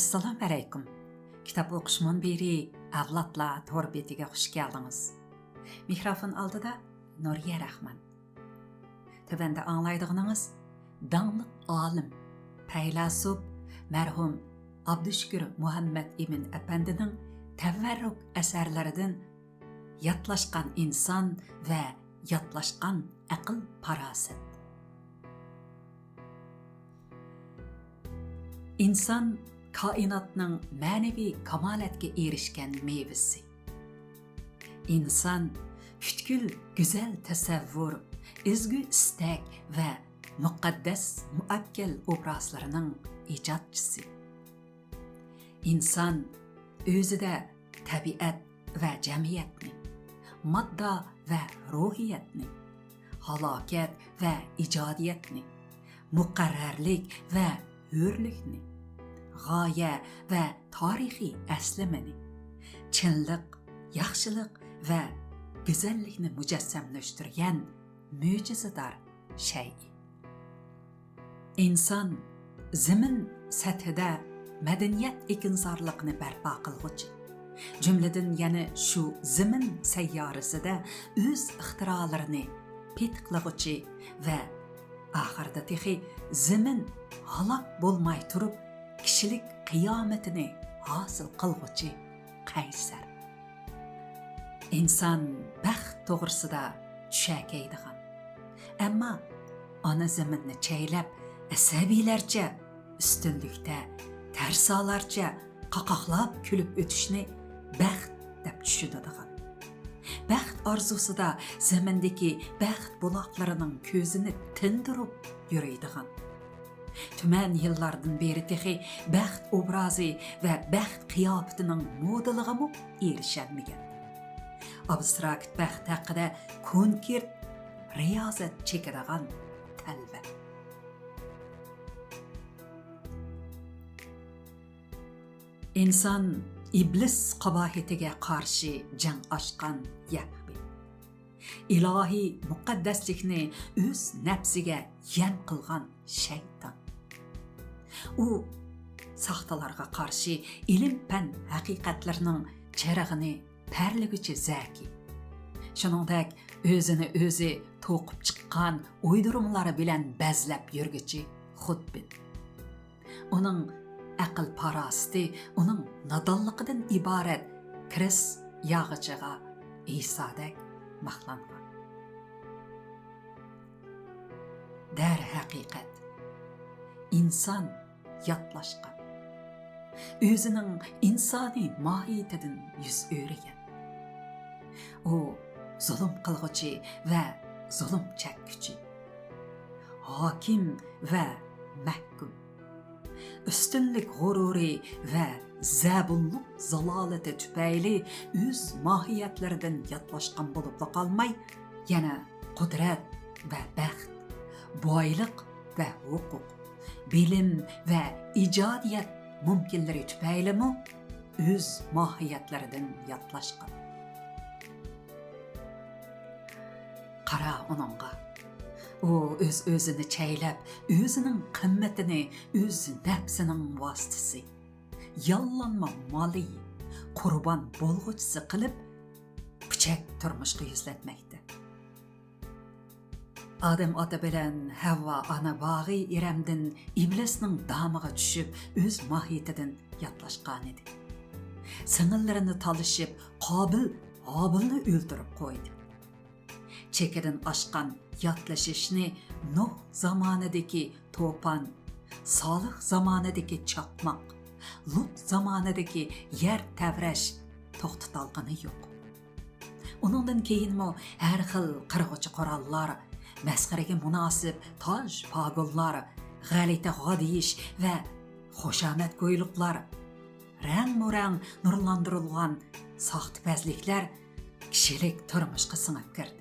Assalomu alaykum. Kitap o'qishman beri avlodlar torbetiga xush keldingiz. Mikrofon oldida Nuriya Rahman. Tövəndə anlaydıqınız danlıq alim, faylasuf, mərhum Abdüşkür Muhammed İbn Əpəndinin təvərrük əsərlərindən yatlaşqan insan və yatlaşqan aql paraset. İnsan kainatның мәневи kamalatga erishgan mevasi. İnsan bütkül güzel tasavvur, ezgu istak və muqaddas muakkal obrazlarının icadçısı. İnsan özüdə tabiat və cəmiyyətni, madda və ruhiyyətni, halakat və icadiyyətni, muqarrarlik və hürlükni, g'oya və tarixi əslimini, chinlik, yaxshilik və go'zallikni mujassamlashtirgan mo'jizador shay. İnsan zamin sathida madaniyat ekinzorliqni barpo qilg'uchi, jumladan yana shu zamin sayyorasida o'z ixtirolarini petqilg'uchi va oxirida texi zamin halok bo'lmay turib kishilik qiyomatini hosil qilg'uchi qaysar. İnsan baxt to'g'risida tushakaydigan, ammo ona zaminni chaylab asabiylarcha ustunlikda tarsolarcha qaqoqlab kulib o'tishni baxt deb tushunadigan, baxt orzusida zamindagi baxt buloqlarining ko'zini tindirib yuradigan, tuman yillardan beri texi baxt obrazi va baxt qiyofatining modelig'iga erishalmagan, abstrakt baxt haqida konkret riyozat chekadigan talba. İnsan iblis qabahatiga qarshi jang ochgan yakbi, ilohiy muqaddaslikni o'z nafsiga yan qilgan shayton. U saxtalarga qarshi ilm fan haqiqatlarining chirag'ini parlaguchi zaki. Shuningdek, o'zini o'zi to'qib chiqqan o'ydirumlari bilan bazlab yurguchi xudbin. Uning aql parasti uning nadonliqidan iborat kiris yog'ichiga Isodak maqlangan. Dar haqiqat, inson yatlashgan, o'zining insoniy mohiyatidan yuz o'rgan. U zulm qilg'uchi va zulm chekkuchi, hokim va mahkum, ustunlik g'ururi va zabunluq zalolati tufayli o'z mohiyatlaridan yatlashgan bo'lib qolmay, yana qudrat va baxt, boylik va huquq, bilim va ijodiyat mumkinlari tufayli o'z mohiyatlaridan yatlashgan. Qara uningga. U o'z-o'zini chaylab, o'zining qimmatini o'z nafsining vositasi, yollanma moli, qurbon bo'lg'uchisi qilib pichak turmushga yuzlatmoqda. Adam ota bilan Havva ana bog'i iramdan iblisning damiga tushib, o'z mohiyatidan yatlashgan edi. Singillarini talishib, Qobilni o'ldirib qo'ydi. Chekidan oshgan yatlashishni Nuh zamonidagi to'pon, Solih zamonidagi chaqmoq, Lut zamonidagi yer tavrash to'xtatolgani yo'q. Uningdan keyinmi har xil qirg'uchi qurollar, masxaraga munosib toj pogullar, g'alita g'odiyish va xushomat go'yliqlar, rang-murang nurlantirilgan soxtipazliklar kishilik turmushga singib kirdi.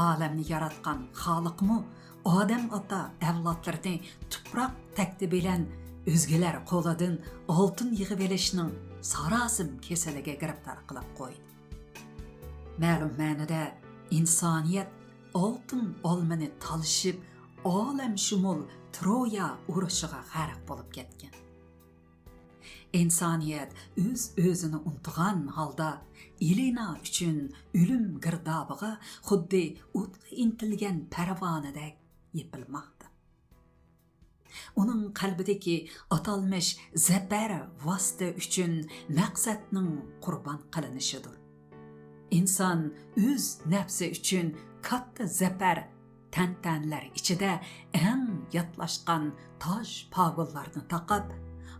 Alamni yaratgan Xoliqmi odam ota avlodlarini tuproq takti bilan o'zgalar qo'lidan oltin yig'ib olishning sarosim kasaliga giribtor qilib qo'ydi. Ma'lum ma'noda insoniyat oltin olmani talishib, olam shumul Troya urushiga g'arq bo'lib ketgan. İnsaniyet öz-özünü unutgan halda Elena üçün ölüm girdabıga xuddi o'tga intilgan parvonadek yepilmoqda. Onun qalbidagi atalmış zafer vosita üçün maqsadning qurban qilinishidir. İnsan öz nafsi üçün katta zafer tantanlar ichida eng yatlashgan toj pog'illarni taqib,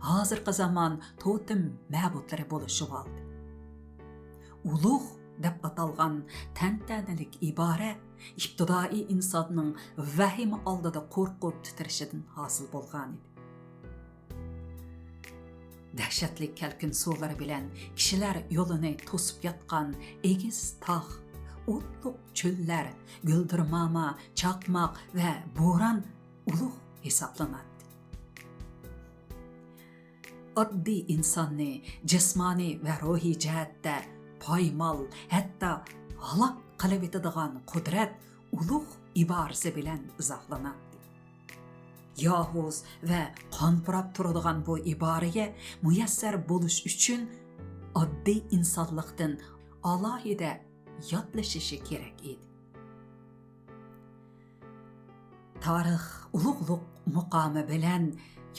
hozirgi zamon totem ma'butlari bo'lishib oldi. Ulug' deb atalgan tantanalik ibora ibtidoiy insonning vahima oldida qo'rqib titrishidan hosil bo'lgan edi. Dahshatli kalkin suvlari bilan kishilar yo'lini to'sib yotgan egiz tog', o'tliq cho'llar, guldirmama, chaqmoq va bo'ron ulug' hisoblanadi. Oddiy insonni jismoniy va ruhiy jihatda poymal, hatto halok qilib etadigan qudrat ulug' iborasi bilan izohlanadi. Yahuz va qonpirab turadigan bu iboraga muyassar bo'lish uchun oddiy insonlikdan alohida yodlashishi kerak edi. Tarix ulug'liq muqomi bilan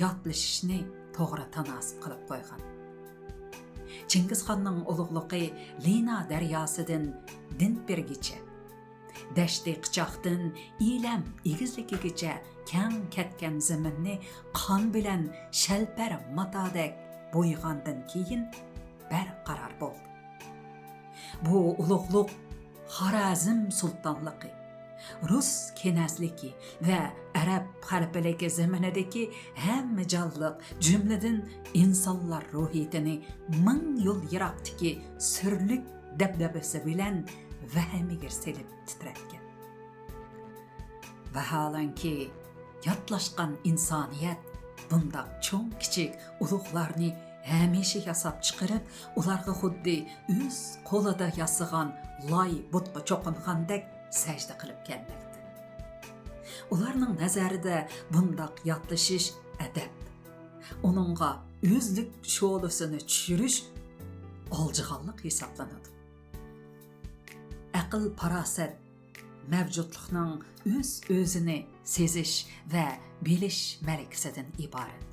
yodlashishni to'g'ri tanasib qilib qo'ygan. Chingizxonning ulug'ligi Lena daryosidan Dinbergicha, dashti qichoqdan Ilam egizligigacha kang ketgan zaminni qon bilan shalpar matodek bo'ygandan keyin barqaror bo'ldi. Bu ulug'liq Xorazm sultonligi, Rus kenasligi va Arab xalqligi zaminidagi hamma jonliq, jumladan insonlar ruhiyatini ming yo'l yiroqdagi sirlik dabdabasi bilan vahimiga selib titratgan. Vaholanki yotlashgan insoniyat bundaq cho'ng kichik ulug'larni hamisha yasab chiqarib, ularga xuddi o'z qo'lida yasagan loy butqa cho'qingandek sajda qilib kelmoqda. Ularning nazarida bundaq yotlashish adab. Uningga o'zlik sho'lisini tushirish oljiganlik hisoblanadi. Aql farosat mavjudlikning o'z-o'zini sezish va bilish malakasidan iborat.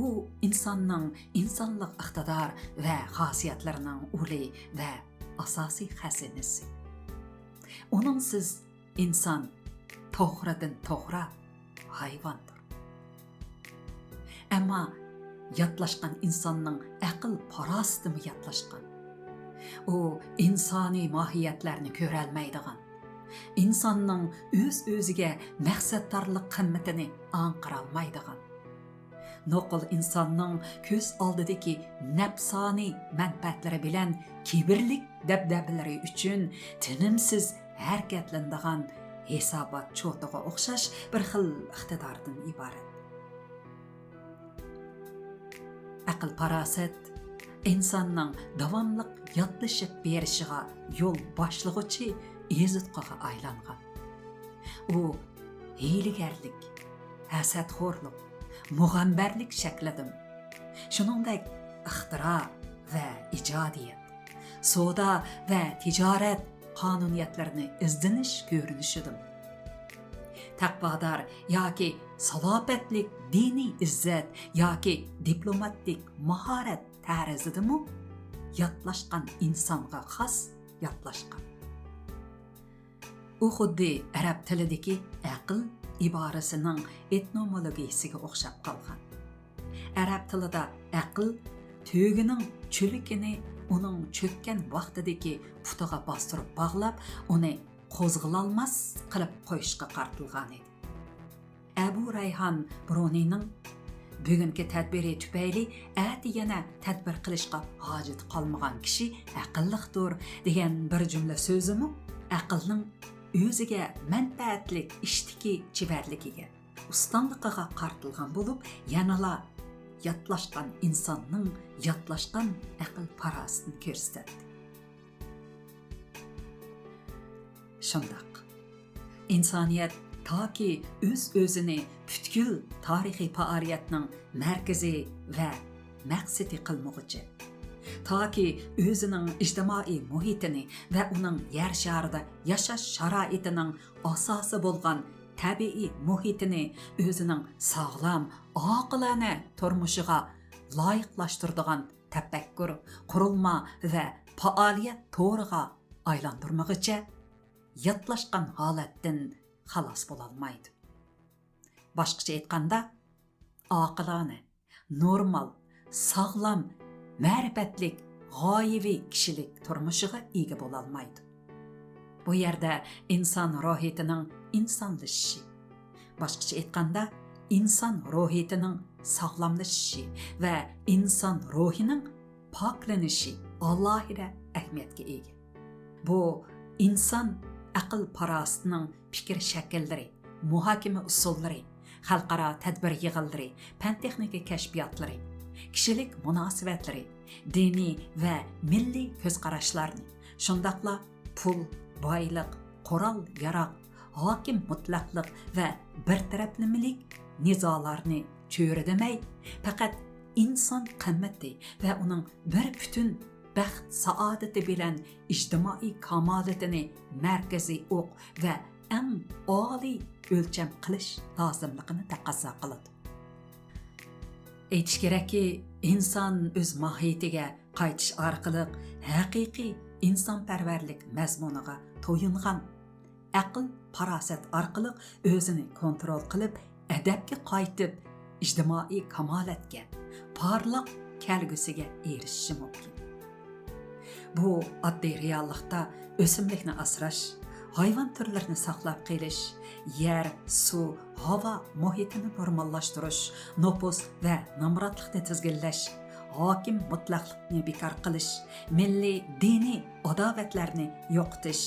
U insonning insonlik iqtidor va xosiyatlarining uli va asosiy xazinasi. Uningsiz inson to'g'ridan to'g'ri hayvondir. Ammo yotlashgan insonning aql farosatimi yotlashgan. U insoniy mohiyatlarni ko'ra olmaydigan, insonning o'z-o'ziga maqsadorlik qimmatini anqira olmaydigan, noqul insonning ko'z oldidagi nafsoniy manfaatlari bilan kibrlik dabdabalari uchun tinimsiz harakatlanadigan hisobot cho'tiga o'xshash bir xil iqtidordan iborat. Aql farosat insonning davomli yotlashib berishiga yo'l boshlig'uchi ezitqaga aylangan. U hiylagarlik, hasadxo'rlik, mug'ambarlik shaklidim. Shuningdek, ixtiro va ijodiyat, savdo va tijorat qonuniyatlarini izdinish ko'rinishidim. Taqvodor yoki salobatlik diniy izzat yoki diplomatik mahorat ta'rizidimu yotlashgan insonga xos yotlashgan. U xuddi arab tilidagi aql iborasining etnomologiyasiga o'xshab qolgan. Arab tilida aql tugining cho'likini uning cho'kkan vaqtidagi putiga bostirib bog'lab, uni qo'zg'alolmas qilib qo'yishga qartilgan edi. Abu Rayhan Bruniyning bugungi tadbiri tufayli ati yana tadbir qilishga hojat qolmagan kishi aqlliqdir degan bir jumla so'zimi aqlning o'ziga manfaatlik ishtiki chivarligiga, ustonligiga qartilgan bo'lib, yanala yotlashgan insonning yotlashgan aql farosatini ko'rsatdi. Shundoq insoniyat toki o'z-o'zini butkul tarixiy faoliyatning markazi va maqsadi qilmoqchi. Toki o'zining ijtimoiy muhitini va uning yer sharida yashash sharoitining asosi bo'lgan tabiiy muhitini o'zining sog'lom, oqilona turmushiga loyiqlashtiradigan tafakkur, qurilma va faoliyat to'riga aylantirmoqcha yatlashgan holatdan xalos bo'lolmaydi. Boshqacha aytganda, oqilona, normal, sog'lom, ma'rifatlik, g'oyaviy kishilik turmushiga ega bo'lolmaydi. Bu yerda inson ruhiyatining insonlashishi, boshqacha aytganda, inson ruhiyatining sog'lomlashishi va inson ruhining poklanishi alohida ahamiyatga ega. Bu inson aql parosatining fikr shakllari, muhokama usullari, xalqaro tadbir yig'inlari, fan texnika kashfiyotlari, kishilik munosabatlari, diniy va milliy ko'zqarashlarni, shundaqla pul, boylik, qurol, yaroq, hokim mutlaqlik va birtaraflamilik nizolarni cho'ridimay, faqat inson qimmati va uning bir butun baxt saodati bilan ijtimoiy kamolatini markaziy o'q va eng oliy o'lcham qilish lozimligini taqozo qiladi. Aytish kerakki, inson o'z mohiyatiga qaytish orqali haqiqiy insonparvarlik mazmuniga to'yingan, aql farosat orqali o'zini kontrol qilib, adabga qaytib, ijtimoiy kamolatga, porloq kelgusiga erishishi mumkin. Bu oddiy reallikda o'simlikni asrash, hayvon turlarini saqlab qolish, yer, suv, havo muhitini normallashtirish, nopus va nomrodlikni tizginlash, hokim mutlaqlikni bekor qilish, milliy diniy adovatlarni yo'qotish,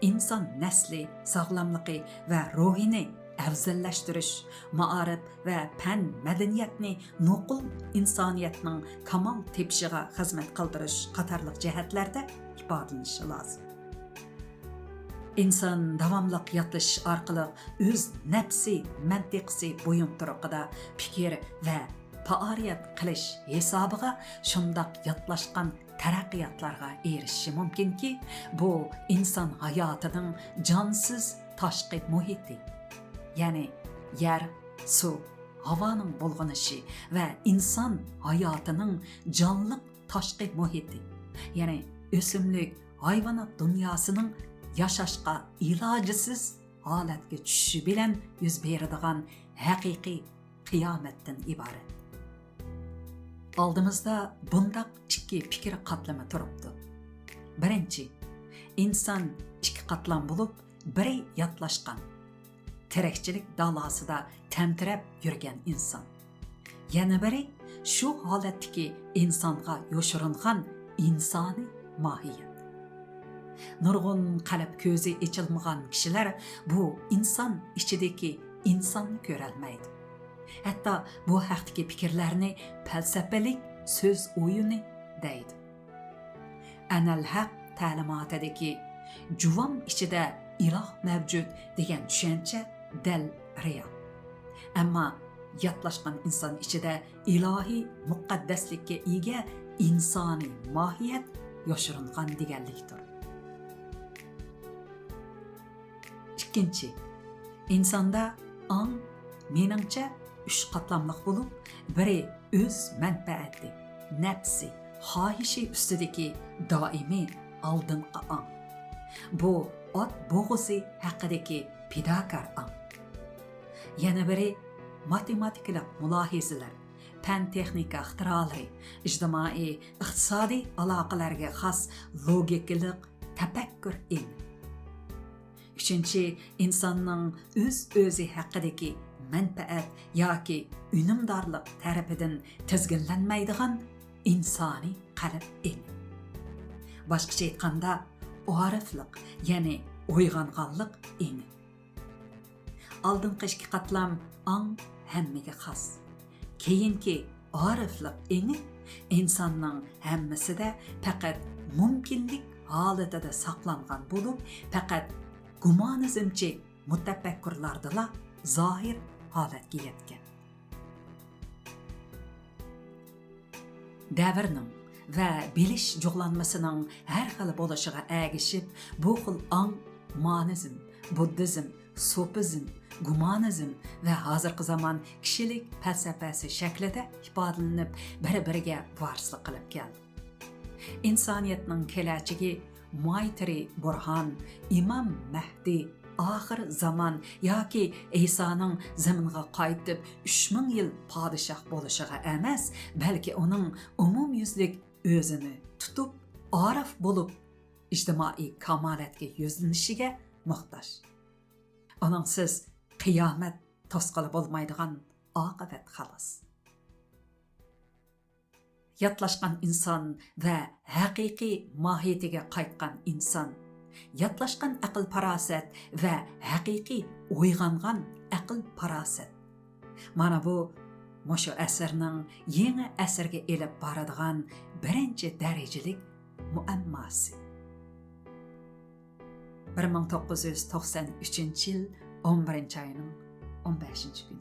inson nasli, sog'lomligi va ruhini afzallashtirish, ma'arif va fan madaniyatni nuqul insoniyatning kamal tepishiga xizmat qildirish qatorliq jihatlarda ifodalanishi lozim. İnson davomliq yotlish orqali o'z nafsi mantiqsi bo'yinturuqida fikr va faoliyat qilish hisobiga shundoq yotlashgan taraqqiyotlarga erishishi mumkinki, bu inson hayotining jonsiz tashqi muhiti, ya'ni yer, suv, havoning bulg'anishi va inson hayotining jonliq tashqi muhiti, ya'ni o'simlik, hayvonot dunyosining yashashga ilojisiz holatga tushishi bilan yuz beradigan haqiqiy qiyomatdan iborat. Oldimizda bundaq ikki fikr qatlami turibdi. Birinchi, inson ikki qatlam bo'lib, biri yotlashgan, terakchilik dalasida tamtirab yurgan inson. Yana biri shu holatdagi insonga yoshiringan insoniy mohiyat. Nurg'un qalb ko'zi ichilmagan kishilar bu inson ichidagi insonni ko'rolmaydi. Hatto bu haqdagi fikrlarni falsafalik so'z o'yini deydi. Anal haq ta'limotidagi juvom ichida iloh mavjud degan tushuncha dal real. Ammo yotlashgan inson ichida ilohiy muqaddaslikka ega insoniy mohiyat yoshiringan deganlikdir. Ikkinchi, insonda ong meningcha 3 qatlamliq bo'lib, biri o'z manfaati, nafsi, xohishi ustidagi doimiy oldingi ong. Bu ot bo'g'isi haqidagi fidokor ong. Yana biri matematikalik mulohizalar, fan texnika ixtirolari, ijtimoiy, iqtisodiy aloqalarga xos logikalik tafakkur eng. Üçüncü, insonning o'z-o'zi haqidagi manfaat yoki unumdorlik tarafidan tizginlanmaydigan insoniy qalb eng. Boshqacha aytganda, oriflik, ya'ni uyg'onganlik eng. Oldingi ikki qatlam ong hammaga xos. Keyingi oriflik eng insonning hammasida faqat mumkinlik holatida saqlangan bo'lib, faqat gumonizmchi mutafakkurlardala zohir holatga yetgan. Davrning va bilish jo'g'lanmasining har xil bo'lishiga agishib, bu xil ong monizm, buddizm, sufizm, gumanizm va hozirgi zamon kishilik falsafasi shaklida ifodalanib, bir-biriga varislik qilib keldi. İnsaniyetning kelajagi Maytri Burhan, İmam Mahdi, oxir zaman yoki İsa'ning zaminga qaytib 3000 yil podshoh bo'lishiga emas, balki uning umumyuzlik o'zini tutib, arif bo'lib, ijtimoiy kamolatga yuzlanishiga muhtoj. Oningsiz qiyomat to'sqili bo'lmaydigan oqibat xolos. Yatlashgan inson va haqiqiy mohiyatiga qaytgan inson, yatlashgan aql parosat va haqiqiy uyg'ongan aql parosat. Mana bu mushu asrning yangi asrga elib boradigan birinchi darajalik muammosi. 1993 yil 11 ayning 15 kuni.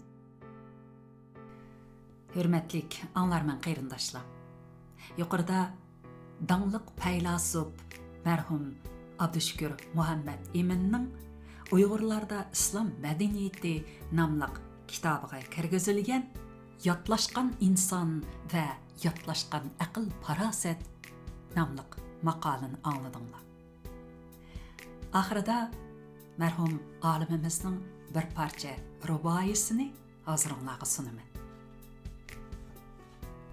Hürmetlik anlarman qeyrindaşlar. Yuqorida dangliq faylasuf mərhum Abdüşkür Muhammad Eminning Uyg'urlarda islom madaniyati nomli kitobiga kirgizilgan Yatlashgan inson va yatlashgan aql parosat nomli maqolani angladinglar. Oxirida mərhum olimimizning bir parcha ruboyisini hozirlarga sunaman.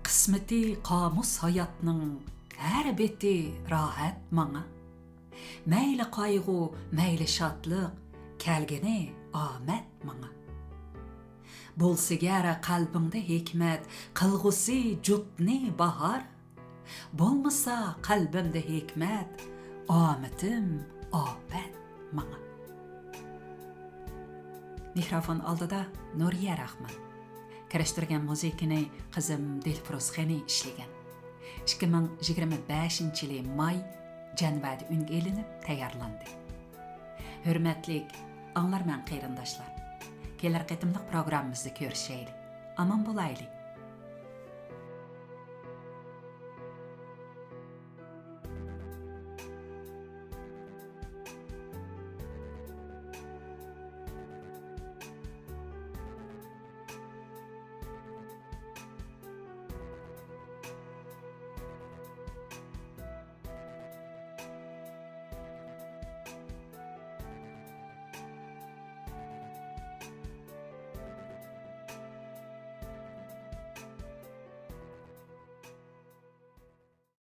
Qismeti qamus hayotning har beti rohat manga. Mayli qayg'u, mayli shodlik, kelgini omad manga. Bo'lsigara qalbingda hikmat, qilg'usi jutni bahor. Bo'lmasa qalbimda hikmat, omadim ofat manga. Mikrofon oldida Nuriya Rahman. Kirishtirgan muzikani qizim Dilfuruz Xani ishlagan. 2025 yili may janvada unga elinib tayyorlandi. Hurmatlik anglarman qeyrindoshlar. Kelar qitimliq programmamizda ko'rishaylik. Aman bo'laylik.